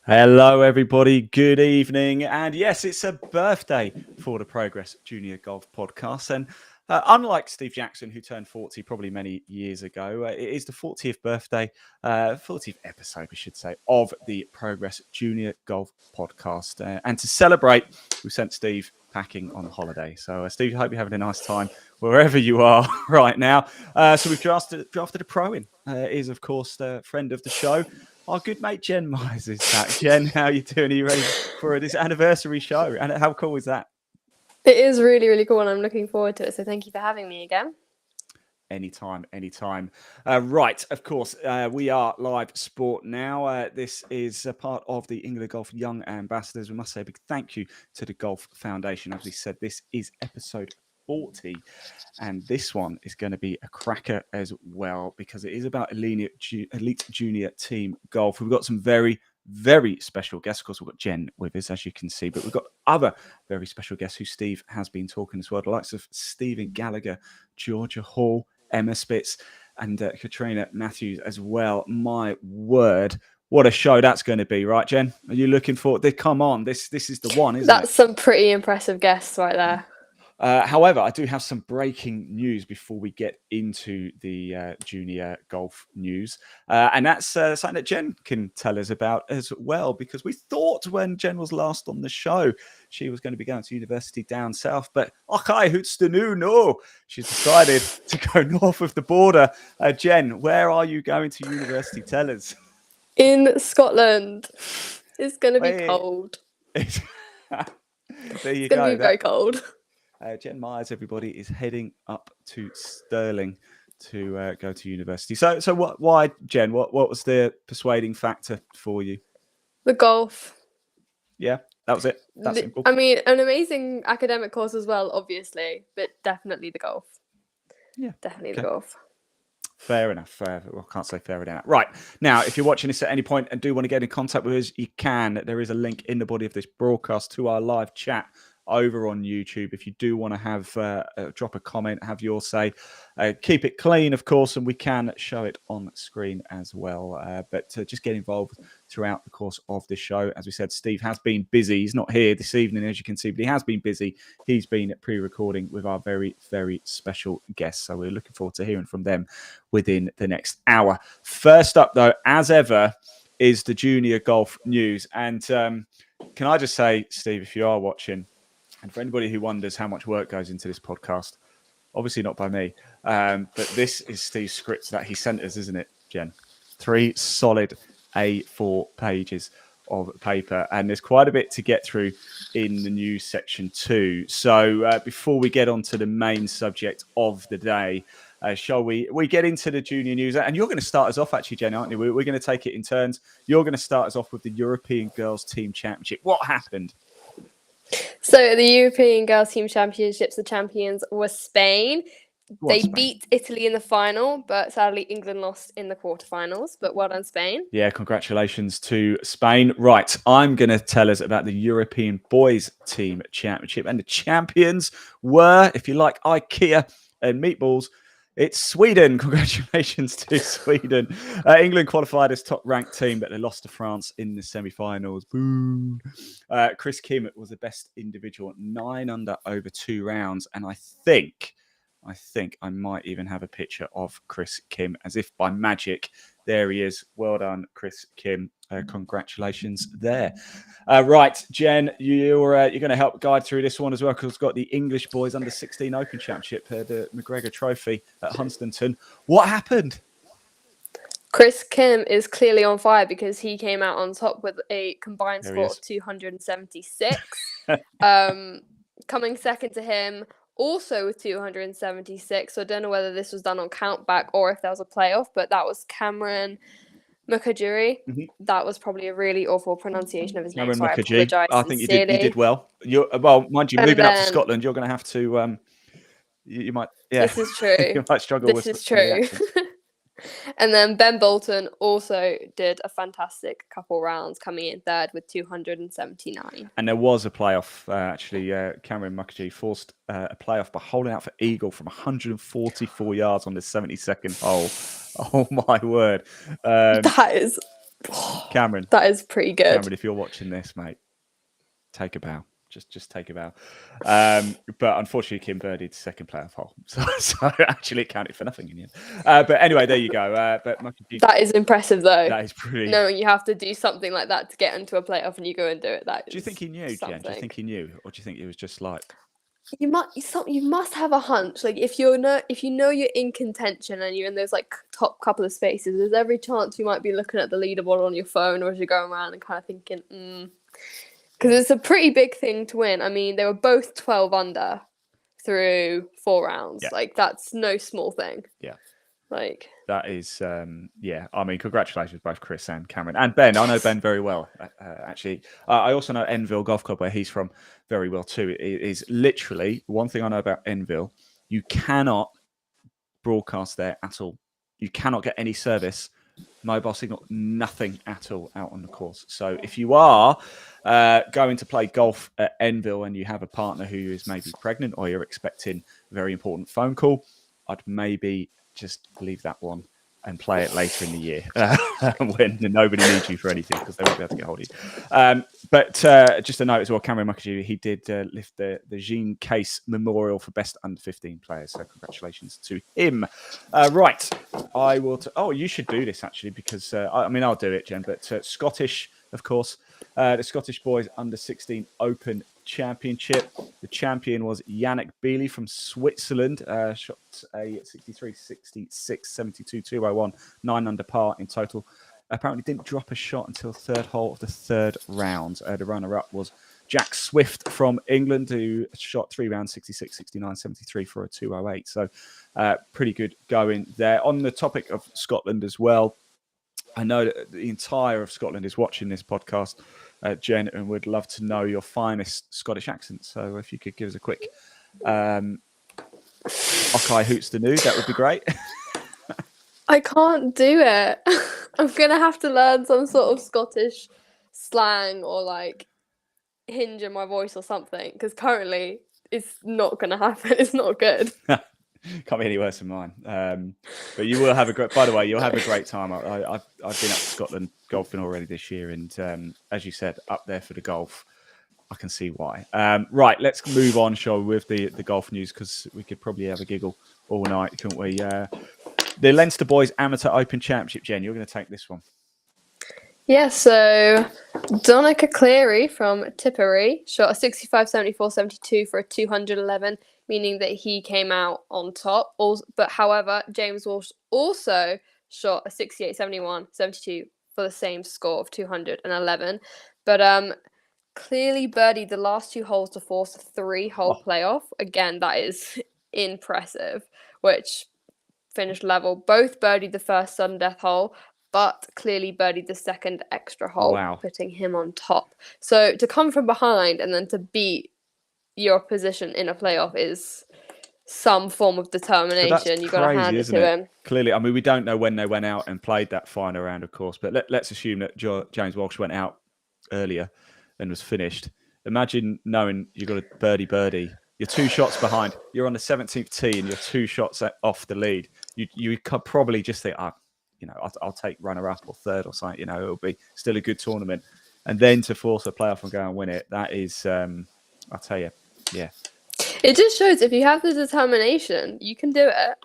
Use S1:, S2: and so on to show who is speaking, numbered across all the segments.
S1: Hello, everybody. Good evening. And yes, it's a birthday for the Progress Junior Golf Podcast. And unlike Steve Jackson, who turned 40 probably many years ago, it is the 40th birthday, 40th episode, we should say, of the Progress Junior Golf Podcast. And to celebrate, we sent Steve packing on holiday. So, Steve, I hope you're having a nice time wherever you are right now. So we've drafted a pro in. Is, of course, the friend of the show. Our good mate Jen Myers is back. Jen, how are you doing? Are you ready for this anniversary show? And how cool is that?
S2: It is really, really cool, and I'm looking forward to it. So thank you for having me again.
S1: Anytime. Right, of course, we are live sport now. This is a part of the England Golf Young Ambassadors. We must say a big thank you to the Golf Foundation. As we said, this is episode 40, and this one is going to be a cracker as well because it is about elite junior team golf. We've got some very, very special guests. Of course, we've got Jen with us, as you can see, but we've got other very special guests who Steve has been talking as well. The likes of Stephen Gallacher, Georgia Hall, Emma Spitz, and Catriona Matthews as well. My word. What a show that's going to be, right, Jen? Are you looking forward? Come on, this is the one, isn't it?
S2: That's some pretty impressive guests right there.
S1: However, I do have some breaking news before we get into the junior golf news. And that's something that Jen can tell us about as well, because we thought when Jen was last on the show, she was going to be going to university down south. But, okay, who's the new? No, she's decided to go north of the border. Jen, where are you going to university? Tell us.
S2: In Scotland. It's going to be cold.
S1: There you
S2: it's going to be very cold.
S1: Jen Myers, everybody, is heading up to Stirling to go to university. So why, Jen? What was the persuading factor for you?
S2: The golf.
S1: Yeah, that was it. That's simple.
S2: I mean, an amazing academic course as well, obviously, but definitely the golf.
S1: Yeah,
S2: definitely the golf.
S1: Fair enough. Well, I can't say fair enough. Right. Now, if you're watching this at any point and do want to get in contact with us, you can. There is a link in the body of this broadcast to our live chat over on YouTube. If you do want to have drop a comment, have your say, keep it clean, of course, and we can show it on screen as well. But just get involved throughout the course of the show. As we said, Steve has been busy. He's not here this evening, as you can see, but he has been busy. He's been pre-recording with our very, very special guests. So we're looking forward to hearing from them within the next hour. First up, though, as ever, is the junior golf news. And can I just say, Steve, if you are watching, and for anybody who wonders how much work goes into this podcast, obviously not by me, but this is Steve's script that he sent us, isn't it, Jen? 3 solid A4 pages of paper, and there's quite a bit to get through in the news section too. So before we get on to the main subject of the day, shall we get into the junior news? And you're going to start us off, actually, Jen, aren't you? We're going to take it in turns. You're going to start us off with the European Girls Team Championship. What happened?
S2: So the European Girls Team Championships, the champions were Spain. They beat Italy in the final, but sadly England lost in the quarterfinals. But well done, Spain.
S1: Yeah, congratulations to Spain. Right, I'm going to tell us about the European Boys Team Championship. And the champions were, if you like IKEA and meatballs, it's Sweden. Congratulations to Sweden. England qualified as top-ranked team, but they lost to France in the semi-finals. Boom. Chris Kim was the best individual, 9 under over 2 rounds. And I think I might even have a picture of Chris Kim, as if by magic. There he is. Well done, Chris Kim. Congratulations there. Right, Jen, you're going to help guide through this one as well, because we've got the English Boys Under-16 Open Championship, the McGregor Trophy at Hunstanton. What happened?
S2: Chris Kim is clearly on fire because he came out on top with a combined score of 276. Coming second to him, also with 276. So I don't know whether this was done on countback or if there was a playoff, but that was Cameron Mukajiri. That was probably a really awful pronunciation of his name, so I
S1: Mukherjee.
S2: apologise.
S1: I think you did well. Well, mind you, moving up to Scotland, you're going to have to. You might. Yeah,
S2: this is true.
S1: You might struggle with
S2: This is
S1: some of the
S2: true.
S1: accents.
S2: And then Ben Bolton also did a fantastic couple rounds, coming in third with 279.
S1: And there was a playoff, actually. Cameron Mukherjee forced a playoff by holding out for eagle from 144 yards on the 72nd hole. Oh, my word.
S2: That is...
S1: Cameron.
S2: That is pretty good.
S1: Cameron, if you're watching this, mate, take a bow. Just take a bow. But unfortunately, Kim birdied second playoff hole. So actually it counted for nothing in the end. But anyway, there you go. But
S2: that is impressive, though.
S1: That is pretty...
S2: No, you have to do something like that to get into a playoff and you go and do it.
S1: Do you think he knew, Jen? Do you think he knew? Or do you think it was just like...
S2: You must have a hunch. Like, if you know you're in contention and you're in those like top couple of spaces, there's every chance you might be looking at the leaderboard on your phone or as you're going around and kind of thinking, because it's a pretty big thing to win. I mean, they were both 12 under through 4 rounds. Yeah. Like, that's no small thing.
S1: Yeah.
S2: Like,
S1: that is, yeah. I mean, congratulations both Chris and Cameron and Ben. I know Ben very well, actually. I also know Enville Golf Club, where he's from, very well too. It is literally one thing I know about Enville. You cannot broadcast there at all. You cannot get any service, mobile signal, nothing at all out on the course. So if you are going to play golf at Enville and you have a partner who is maybe pregnant or you're expecting a very important phone call, I'd maybe just leave that one and play it later in the year when nobody needs you for anything, because they won't be able to get hold of you. But just a note as well, Cameron Mukherjee, he did lift the Jean Case Memorial for Best Under 15 players. So congratulations to him. Right. I will... you should do this, actually, because, I mean, I'll do it, Jen, but Scottish, of course, the Scottish Boys Under 16 Open Championship. The champion was Yannick Beely from Switzerland. Shot a 63, 66, 72, 201, 9 under par in total. Apparently didn't drop a shot until third hole of the third round. The runner-up was Jack Swift from England, who shot 3 rounds, 66, 69, 73 for a 208. So pretty good going there. On the topic of Scotland as well, I know that the entire of Scotland is watching this podcast, Jen, and would love to know your finest Scottish accent. So if you could give us a quick Ockeye Hoots the Nude, that would be great.
S2: I can't do it. I'm going to have to learn some sort of Scottish slang or like hinge in my voice or something, because currently it's not going to happen. It's not good.
S1: Can't be any worse than mine. But you will have a great... By the way, you'll have a great time. I've been up to Scotland golfing already this year, and as you said, up there for the golf. I can see why. Right, let's move on, shall we, with the golf news, because we could probably have a giggle all night, couldn't we? The Leinster Boys Amateur Open Championship, Jen, you're going to take this one.
S2: Yeah, so Donnacha Cleary from Tipperary shot a 65, 74, 72 for a 211, meaning that he came out on top. But however, James Walsh also shot a 68, 71, 72 for the same score of 211. But clearly birdied the last 2 holes to force a 3-hole playoff. Again, that is impressive, which finished level. Both birdied the first sudden death hole, but clearly birdied the second extra hole, putting him on top. So to come from behind and then to beat your position in a playoff is some form of determination. You've got to hand it to him.
S1: Clearly, I mean, we don't know when they went out and played that final round, of course, but let's assume that James Walsh went out earlier and was finished. Imagine knowing you've got a birdie. You're 2 shots behind. You're on the 17th tee and you're 2 shots off the lead. You could probably just think, I'll take runner-up or third or something. It'll be still a good tournament. And then to force a playoff and go and win it, that is, I'll tell you, yeah.
S2: It just shows if you have the determination, you can do it.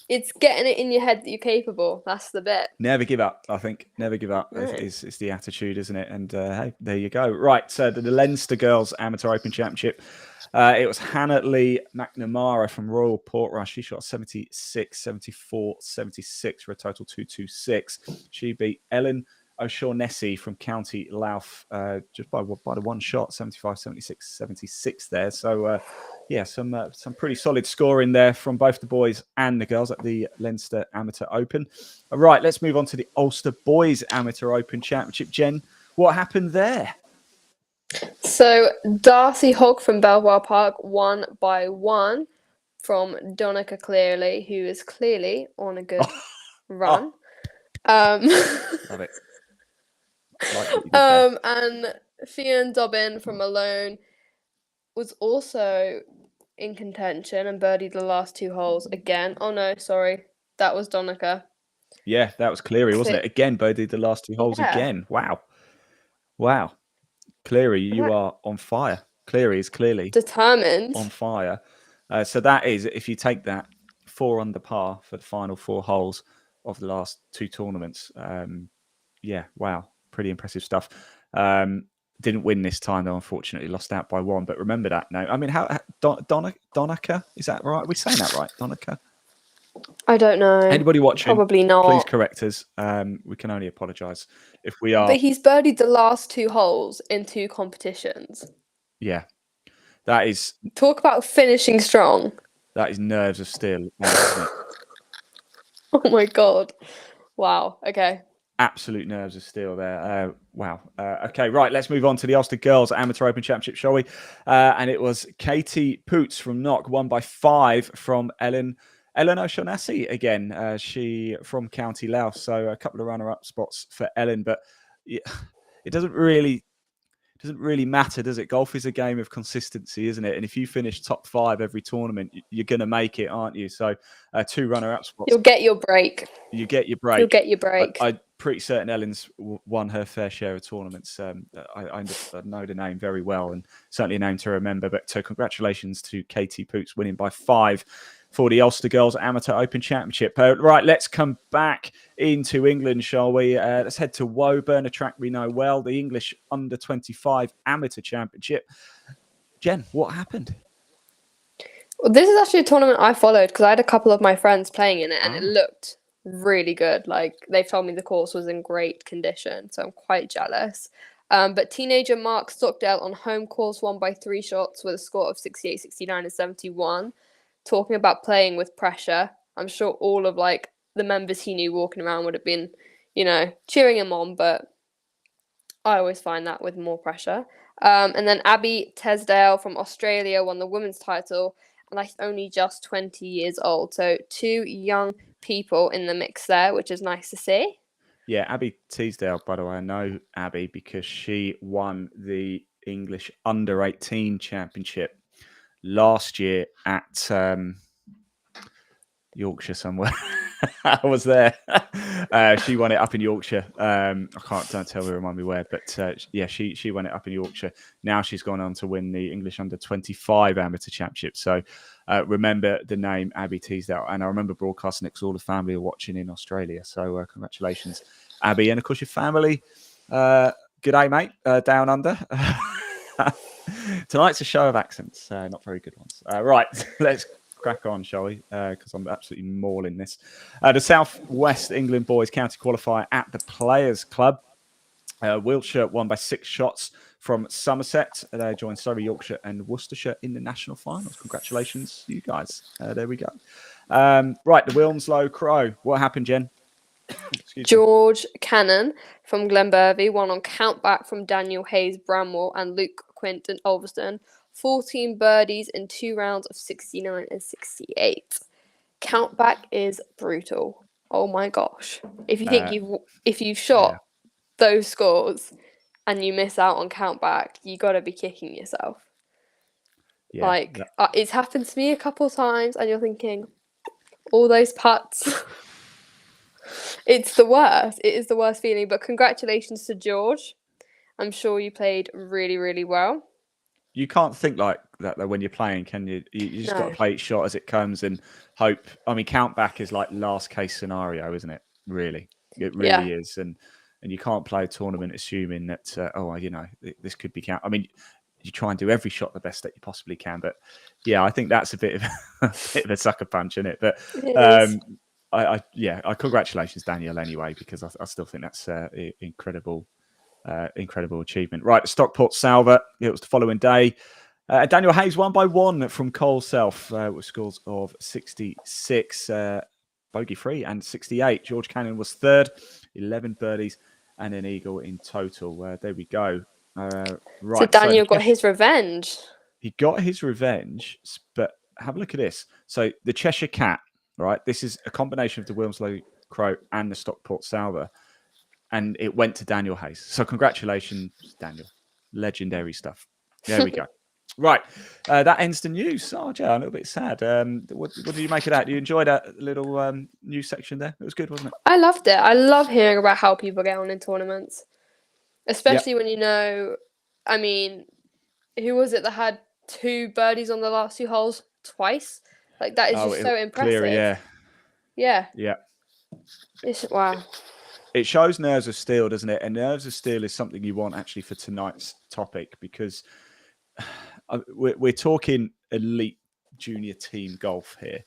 S2: It's getting it in your head that you're capable. That's the bit.
S1: Never give up, I think. Never give up. Right. It's the attitude, isn't it? And hey, there you go. Right, so the Leinster Girls Amateur Open Championship. It was Hannah Lee McNamara from Royal Portrush. She shot 76, 74, 76 for a total 226. She beat Ellen O'Shaughnessy from County Louth, just by the one shot, 75, 76, 76 there. So, some pretty solid scoring there from both the boys and the girls at the Leinster Amateur Open. All right, let's move on to the Ulster Boys Amateur Open Championship. Jen, what happened there?
S2: So Darcy Hogg from Belvoir Park won by 1 from Donica Clearly, who is clearly on a good run.
S1: Love it. Like what you did there.
S2: And Fionn Dobbin from Malone was also in contention and birdied the last 2 holes again. Oh no, sorry, that was Donica.
S1: Yeah, that was Cleary, wasn't it? Again, birdied the last 2 holes again. Wow. Cleary, you are on fire. Cleary is clearly
S2: determined
S1: on fire. So that is, if you take that 4 under par for the final 4 holes of the last 2 tournaments. Wow, pretty impressive stuff. Didn't win this time though, unfortunately, lost out by 1. But remember that now. I mean, how Donica? Is that right? Are we saying that right, Donica?
S2: I don't know.
S1: Anybody watching?
S2: Probably not.
S1: Please correct us. We can only apologise if we are.
S2: But he's birdied the last 2 holes in 2 competitions.
S1: Yeah, that is.
S2: Talk about finishing strong.
S1: That is nerves of steel. Isn't it?
S2: Oh my god! Wow. Okay.
S1: Absolute nerves of steel there. Wow. Okay, right. Let's move on to the Ulster Girls Amateur Open Championship, shall we? And it was Katie Poots from Knock, won by 5 from Ellen O'Shaughnessy again. She from County Louth, so a couple of runner-up spots for Ellen, but it doesn't really matter, does it? Golf is a game of consistency, isn't it? And if you finish top 5 every tournament, you're going to make it, aren't you? So 2 runner-up spots.
S2: You'll get your break.
S1: You get your break.
S2: You'll get your break.
S1: I'm pretty certain Ellen's won her fair share of tournaments. I know the name very well, and certainly a name to remember. But so congratulations to Katie Poots winning by 5 for the Ulster Girls Amateur Open Championship. Right, let's come back into England, shall we? Let's head to Woburn, a track we know well, the English Under-25 Amateur Championship. Jen, what happened?
S2: Well, this is actually a tournament I followed because I had a couple of my friends playing in it, and it looked really good. Like, they've told me the course was in great condition, so I'm quite jealous. But teenager Mark Stockdale on home course won by 3 shots with a score of 68, 69, and 71. Talking about playing with pressure, I'm sure all of the members he knew walking around would have been, cheering him on, but I always find that with more pressure. And then Abby Tesdale from Australia won the women's title, and only just 20 years old. So 2 young people in the mix there, which is nice to see.
S1: Yeah, Abby Teasdale, by the way, I know Abby because she won the English Under-18 Championship last year at Yorkshire somewhere. I was there. She won it up in Yorkshire. Don't tell me, remind me where, but she won it up in Yorkshire. Now she's gone on to win the English Under-25 Amateur Championship. So remember the name Abby Teasdale, and I remember broadcasting it because all the family are watching in Australia. So congratulations, Abby, and of course your family. Good day, mate. Down under. Tonight's a show of accents, not very good ones. Right, let's crack on, shall we? Because I'm absolutely mauling this. The South West England Boys County Qualifier at the Players Club. Wiltshire won by 6 shots from Somerset. They joined Surrey, Yorkshire and Worcestershire in the national finals. Congratulations, you guys. There we go. Right, the Wilmslow Crow. What happened, Jen?
S2: George Cannon from Glenbervie won on countback from Daniel Hayes Bramwell and Luke Quint and Ulverston. 14 birdies in 2 rounds of 69 and 68. Countback is brutal. Oh my gosh! If you think you've shot those scores and you miss out on countback, you got to be kicking yourself. Yeah, it's happened to me a couple of times, and you're thinking, all those putts. It's the worst. It is the worst feeling. But congratulations to George. I'm sure you played really, really well.
S1: You can't think like that though when you're playing, can you? You just got to play each shot as it comes and hope. I mean, countback is like last case scenario, isn't it? Really, it really is. And you can't play a tournament assuming that this could be count. I mean, you try and do every shot the best that you possibly can. But yeah, I think that's a bit of a sucker punch, isn't it? But I congratulations, Daniel. Anyway, because I still think that's incredible achievement. Right, Stockport Salver. It was the following day. Daniel Hayes won by 1 from Cole Self with scores of 66, bogey free, and 68. George Cannon was third, 11 birdies and an eagle in total. There we go. Right.
S2: So Daniel got his revenge.
S1: He got his revenge, but have a look at this. So the Cheshire Cat, right? This is a combination of the Wilmslow Crow and the Stockport Salver, and it went to Daniel Hayes. So congratulations, Daniel. Legendary stuff. There we go. Right, that ends the news. Oh, Joe, a little bit sad. What did you make of that? You enjoyed that little news section there? It was good, wasn't it?
S2: I loved it. I love hearing about how people get on in tournaments, especially when I mean, who was it that had 2 birdies on the last 2 holes twice? Like, that is just so impressive.
S1: Clear,
S2: yeah. Wow.
S1: It shows nerves of steel, doesn't it? And nerves of steel is something you want actually for tonight's topic, because we're talking elite junior team golf here.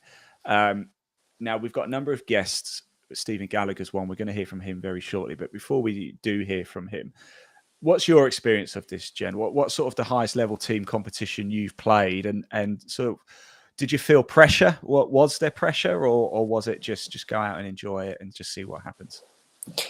S1: Now, we've got a number of guests. Stephen Gallagher's one. We're going to hear from him very shortly. But before we do hear from him, what's your experience of this, Jen? What sort of the highest level team competition you've played? And sort of, did you feel pressure? What was there pressure, or was it just go out and enjoy it and just see what happens?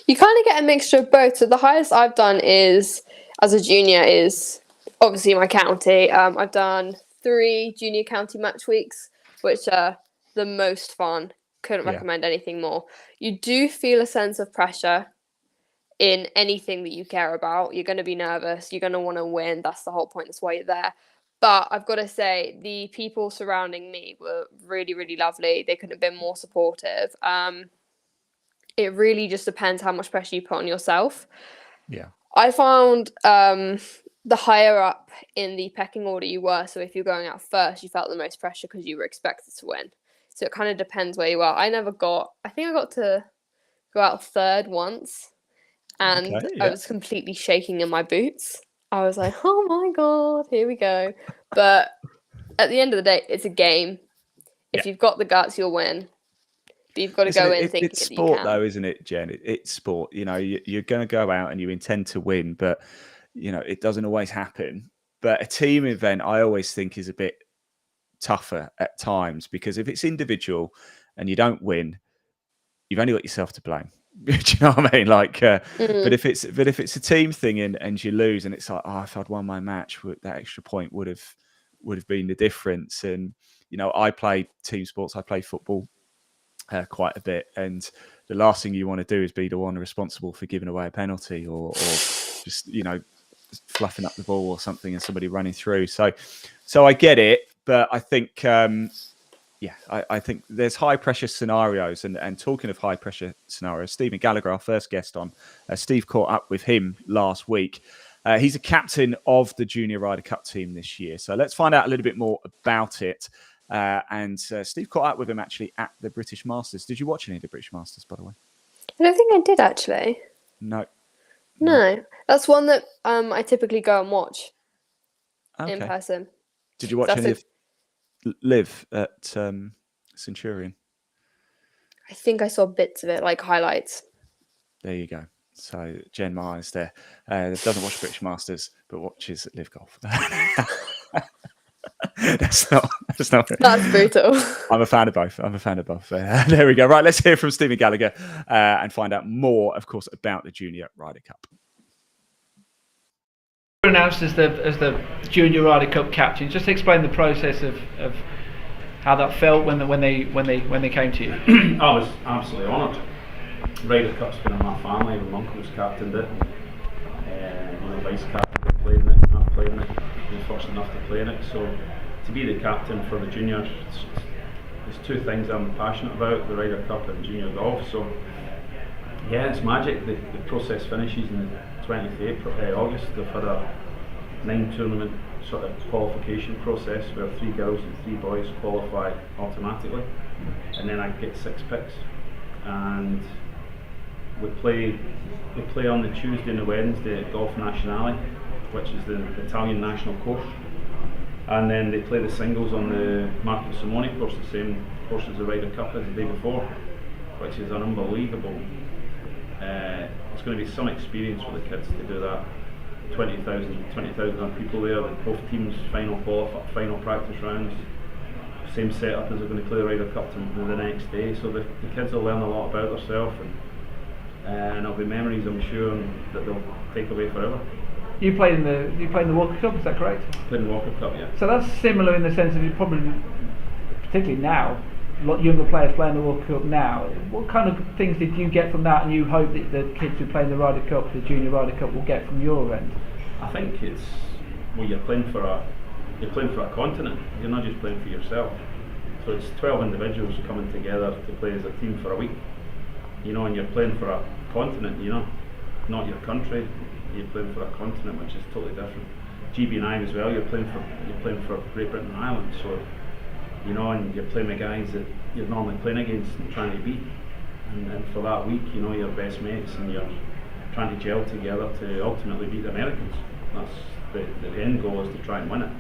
S2: You kind of get a mixture of both. So the highest I've done is, as a junior, is obviously my county. I've done 3 junior county match weeks, which are the most fun. Couldn't recommend anything more. You do feel a sense of pressure in anything that you care about. You're going to be nervous. You're going to want to win. That's the whole point. That's why you're there. But I've got to say, the people surrounding me were really, really lovely. They couldn't have been more supportive. It really just depends how much pressure you put on yourself.
S1: Yeah.
S2: I found the higher up in the pecking order you were, so if you're going out first, you felt the most pressure because you were expected to win. So it kind of depends where you are. I think I got to go out third once, and I was completely shaking in my boots. I was like, oh my God, here we go. But at the end of the day, it's a game. If you've got the guts, you'll win. But you've got to go in thinking
S1: it's
S2: that
S1: sport,
S2: you can.
S1: though, isn't it, Jen? It's sport. You know, you're going to go out and you intend to win, but you know it doesn't always happen. But a team event, I always think, is a bit tougher at times, because if it's individual and you don't win, you've only got yourself to blame. Do you know what I mean? Like, but if it's a team thing and you lose, and it's like, oh, if I'd won my match, that extra point would have been the difference. And you know, I play team sports. I play football quite a bit, and the last thing you want to do is be the one responsible for giving away a penalty or just, you know, fluffing up the ball or something and somebody running through. So I get it, but I think I think there's high pressure scenarios, and talking of high pressure scenarios, Stephen Gallagher, our first guest on, Steve caught up with him last week. He's a captain of the Junior Ryder Cup team this year, so let's find out a little bit more about it. And Steve caught up with him actually at the British Masters. Did you watch any of the British Masters, by the way?
S2: I don't think I did, actually.
S1: No.
S2: That's one that I typically go and watch in person.
S1: Did you watch any of Live at Centurion?
S2: I think I saw bits of it, like highlights.
S1: There you go. So Jen Myers there doesn't watch British Masters, but watches Live Golf. That's
S2: brutal.
S1: I'm a fan of both. There we go. Right, let's hear from Stephen Gallagher and find out more, of course, about the Junior Ryder Cup.
S3: Announced as the Junior Ryder Cup captain. Just explain the process of how that felt when they came to you.
S4: I was absolutely honoured. Ryder Cup's been in my family. My uncle was captained it. My vice captain played in it. I've played in it. Been fortunate enough to play in it. So to be the captain for the juniors, there's 2 things I'm passionate about: the Ryder Cup and junior golf. So yeah, it's magic. The process finishes in the 20th of August. They've had a 9-tournament sort of qualification process where 3 girls and 3 boys qualify automatically, and then I get 6 picks, and we play on the Tuesday and the Wednesday at Golf Nazionale, which is the Italian national course, and then they play the singles on the Marco Simone course, the same course as the Ryder Cup as the day before. which is an unbelievable. It's going to be some experience for the kids to do that. 20,000 people there, both teams final practice rounds, same setup as they're going to play the Ryder Cup the next day. So the kids will learn a lot about themselves, and it'll be memories, I'm sure, that they'll take away forever.
S3: You played in the Walker Cup, is that correct?
S4: Played in the Walker Cup, yeah.
S3: So that's similar in the sense of you probably, particularly now, a lot younger players playing the Walker Cup now. What kind of things did you get from that, and you hope that the kids who play in the Ryder Cup, the Junior Ryder Cup, will get from your end?
S4: I think it's you're playing for a continent. You're not just playing for yourself. So it's 12 individuals coming together to play as a team for a week. And you're playing for a continent. Not your country. You're playing for a continent, which is totally different. GB9 as well. You're playing for Great Britain and Ireland. So. And you're playing with guys that you're normally playing against and trying to beat. And for that week, you're best mates and you're trying to gel together to ultimately beat the Americans. That's the end goal, is to try and win it.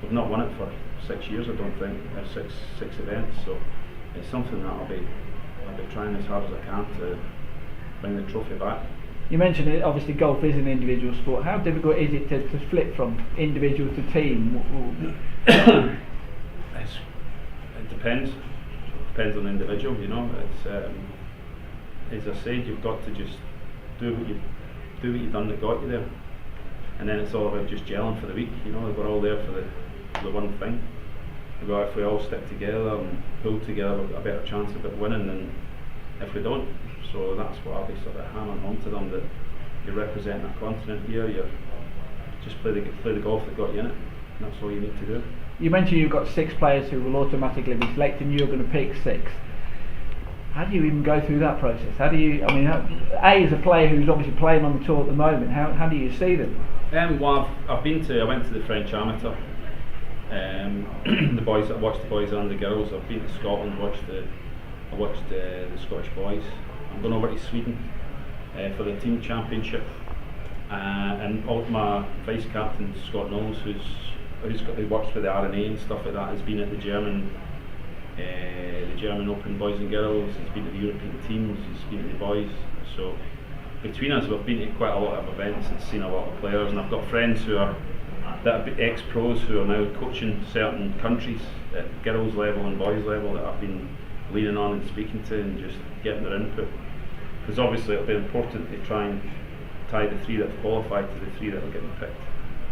S4: We've not won it for 6 years, I don't think, six events. So it's something that I'll be trying as hard as I can to bring the trophy back.
S3: You mentioned it, obviously golf is an individual sport. How difficult is it to flip from individual to team?
S4: It depends on the individual. It's as I said, you've got to just do what you've done that got you there, and then it's all about just gelling for the week. We're all there for the one thing. If we all stick together and pull together, we've got a better chance of winning than if we don't. So that's what I'll be sort of hammering home to them, that you're representing a continent here. You just play the golf that got you in it. And that's all you need to do.
S3: You mentioned you've got 6 players who will automatically be selected, and you're going to pick 6. How do you even go through that process? How do you? As a player who's obviously playing on the tour at the moment, how do you see them?
S4: Well, I went to the French Amateur. The boys, I watched the boys and the girls. I've been to Scotland, I watched the Scottish boys. I'm going over to Sweden for the team championship, and my vice captain Scott Knowles, who works for the RNA and stuff like that, has been at the German Open boys and girls. He's been at the European teams. He's been at the boys. So between us, we've been to quite a lot of events and seen a lot of players. And I've got friends that are ex-pros who are now coaching certain countries at girls level and boys level that I've been leaning on and speaking to and just getting their input. Because obviously it'll be important to try and tie the 3 that have qualified to the 3 that are getting picked.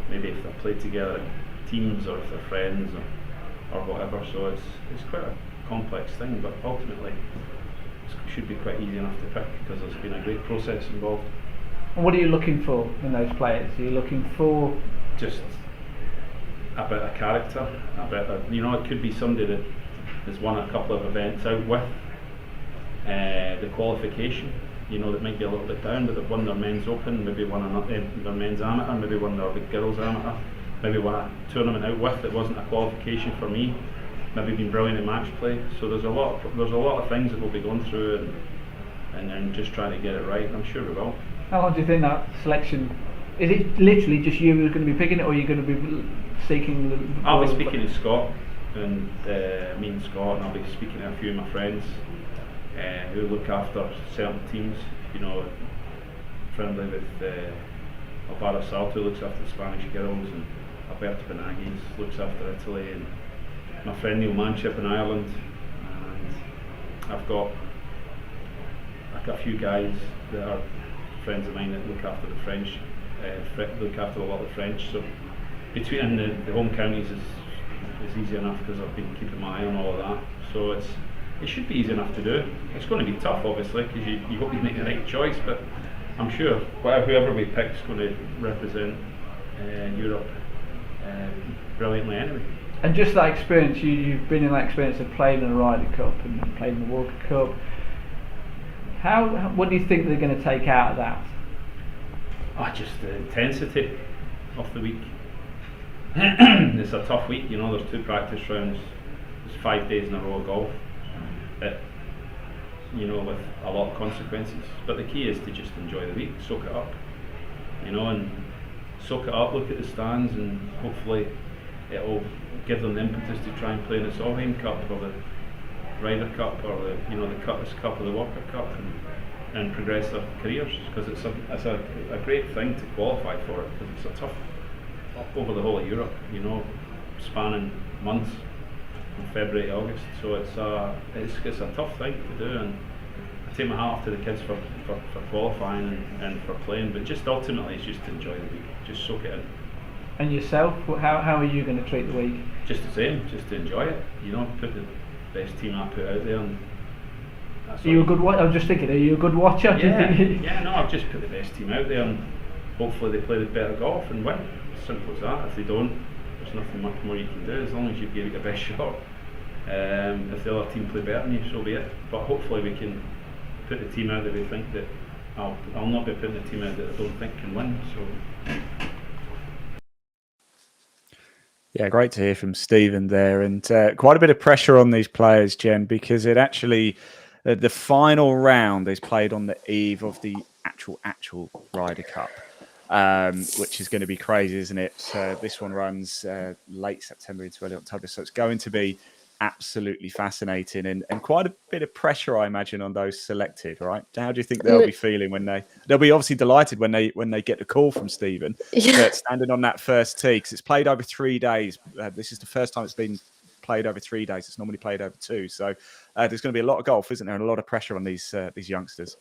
S4: Maybe if they've played together in teams or if they're friends or whatever. So it's quite a complex thing, but ultimately it should be quite easy enough to pick because there's been a great process involved.
S3: And what are you looking for in those players? Are you looking for
S4: just a bit of character, it could be somebody that has won a couple of events out with the qualification, that might be a little bit down, but they've won their men's open, maybe won their men's amateur, maybe won their girls amateur, maybe won a tournament out with that wasn't a qualification for me, maybe been brilliant in match play. So there's a lot of things that we'll be going through and just trying to get it right, and I'm sure we will.
S3: How long do you think that selection, is it literally just you who's going to be picking it, or are you going to be seeking
S4: I'll be speaking to Scott and me and Scott, and I'll be speaking to a few of my friends who look after certain teams, friendly with Alvaro Salto, who looks after the Spanish girls, and Alberto Benagis looks after Italy, and my friend Neil Manship in Ireland, and I've got a few guys that are friends of mine that look after the French, look after a lot of the French. So between the home counties is easy enough because I've been keeping my eye on all of that. So it should be easy enough to do. It's going to be tough, obviously, because you hope you make the right choice, but I'm sure whoever we pick is going to represent Europe brilliantly anyway.
S3: And just that experience, you've been in that experience of playing in the Ryder Cup and playing in the Walker Cup. What do you think they're going to take out of that?
S4: Just the intensity of the week. It's a tough week, there's 2 practice rounds, there's 5 days in a row of golf, with a lot of consequences. But the key is to just enjoy the week, soak it up, and soak it up, look at the stands, and hopefully it'll give them the impetus to try and play in the Solheim Cup or Ryder Cup or the Curtis Cup or the Walker Cup and progress their careers, because it's a great thing to qualify for it, because it's a tough over the whole of Europe, spanning months from February to August. So it's a tough thing to do, and I take my hat off to the kids for qualifying and for playing, but just ultimately it's just to enjoy the week, just soak it in.
S3: And yourself, how are you going to treat the week?
S4: Just the same, just to enjoy it, put the best team I put out there. And that's
S3: are you a good watcher? I was just thinking, are you a good watcher?
S4: No, I've just put the best team out there, and hopefully they play the better golf and win. Simple as that. If they don't, there's nothing much more you can do, as long as you give it your best shot. If the other team play better than you, so be it. But hopefully we can put the team out that we think that I'll not be putting the team out that I don't think can win. So.
S1: Yeah, great to hear from Stephen there, and quite a bit of pressure on these players, Jen, because it actually the final round is played on the eve of the actual Ryder Cup, which is going to be crazy, isn't it? This one runs late September into early October, so it's going to be absolutely fascinating and quite a bit of pressure, I imagine, on those selected, right? How do you think they'll be feeling when they'll be obviously delighted when they get the call from Stephen, but standing on that first tee, because it's played over 3 days. This is the first time it's been played over 3 days. It's normally played over 2. So there's going to be a lot of golf, isn't there? And a lot of pressure on these youngsters.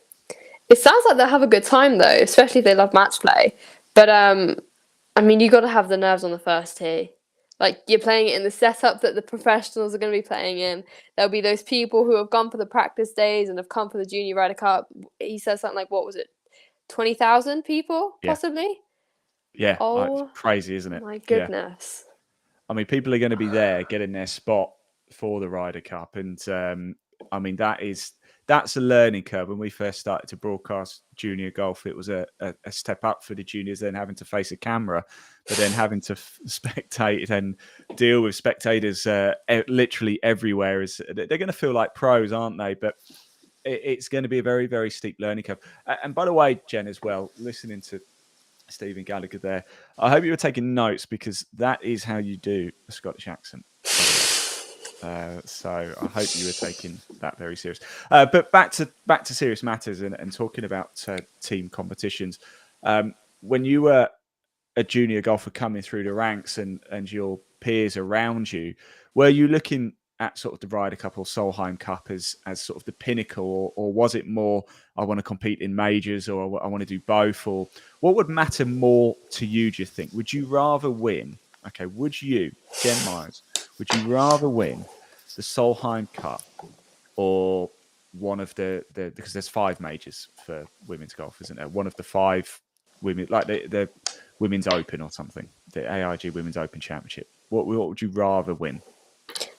S2: It sounds like they'll have a good time though, especially if they love match play. But I mean, you got to have the nerves on the first tee. Like, you're playing it in the setup that the professionals are going to be playing in. There'll be those people who have gone for the practice days and have come for the Junior Ryder Cup. He said something like, what was it, 20,000 people, possibly?
S1: Yeah,
S2: oh,
S1: it's crazy, isn't it?
S2: My goodness.
S1: Yeah. I mean, people are going to be there getting their spot for the Ryder Cup. And, I mean, that's a learning curve. When we first started to broadcast junior golf, it was a step up for the juniors, then having to face a camera, but then having to spectate and deal with spectators literally everywhere. They're going to feel like pros, aren't they? But it's going to be a very, very steep learning curve. And by the way, Jen, as well, listening to Stephen Gallacher there, I hope you were taking notes, because that is how you do a Scottish accent. So I hope you were taking that very serious. But back to serious matters and talking about team competitions. When you were a junior golfer coming through the ranks and your peers around you, were you looking at sort of the Ryder Cup or Solheim Cup as sort of the pinnacle, or was it more, I want to compete in majors, or I want to do both? Or what would matter more to you, do you think? Would you rather win? Okay, would you, Jen Myers, would you rather win the Solheim Cup or one of the because there's 5 majors for women's golf, isn't there? One of the 5 women, like the Women's Open or something, the AIG Women's Open Championship. What would you rather win?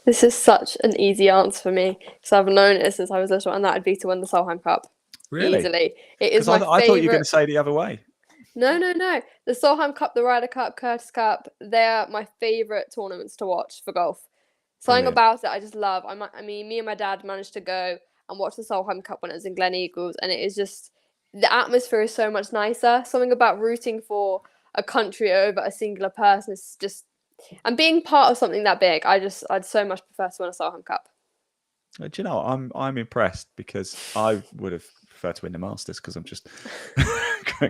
S2: This is such an easy answer for me, because I've known it since I was little, and that would be to win the Solheim Cup.
S1: Really?
S2: Easily. It is my favorite.
S1: I thought you were going to say the other way.
S2: No. The Solheim Cup, the Ryder Cup, Curtis Cup, they're my favourite tournaments to watch for golf. Something about it I just love. I mean, me and my dad managed to go and watch the Solheim Cup when it was in Glen Eagles, and it is just, the atmosphere is so much nicer. Something about rooting for a country over a singular person is just, and being part of something that big, I'd so much prefer to win a Solheim Cup.
S1: Do you know, I'm impressed, because I would have preferred to win the Masters, because I'm just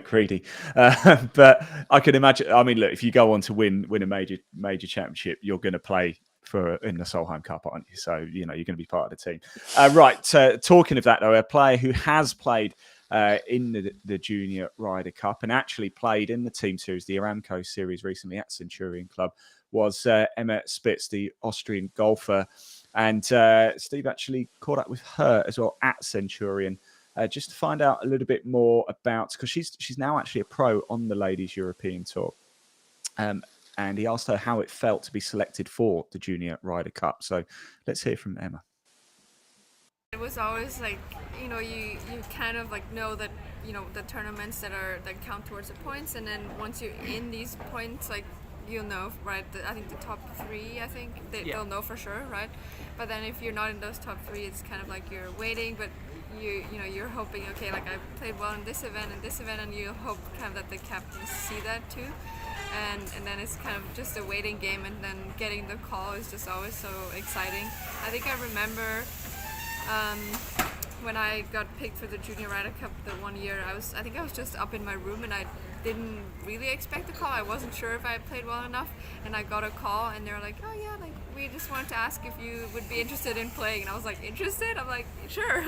S1: greedy. But I can imagine. I mean, look, if you go on to win a major championship, you're going to play in the Solheim Cup, aren't you? So you're going to be part of the team. Right. Talking of that, though, a player who has played in the Junior Ryder Cup and actually played in the team series, the Aramco series recently at Centurion Club, was Emma Spitz, the Austrian golfer. And Steve actually caught up with her as well at Centurion, just to find out a little bit more about, because she's now actually a pro on the Ladies European Tour. And he asked her how it felt to be selected for the Junior Ryder Cup. So let's hear from Emma.
S5: It was always like, you kind of like know that, the tournaments that count towards the points, and then once you're in these points, like, you'll know, right? I think the top 3, they'll know for sure, right? But then if you're not in those top 3, it's kind of like you're waiting, but you're hoping, okay, like I played well in this event and you hope kind of that the captains see that too. And then it's kind of just a waiting game, and then getting the call is just always so exciting. I think I remember When I got picked for the Junior Ryder Cup the one year, I think I was just up in my room and I didn't really expect a call. I wasn't sure if I had played well enough, and I got a call and they were like, oh yeah, like we just wanted to ask if you would be interested in playing. And I was like, interested? I'm like, sure.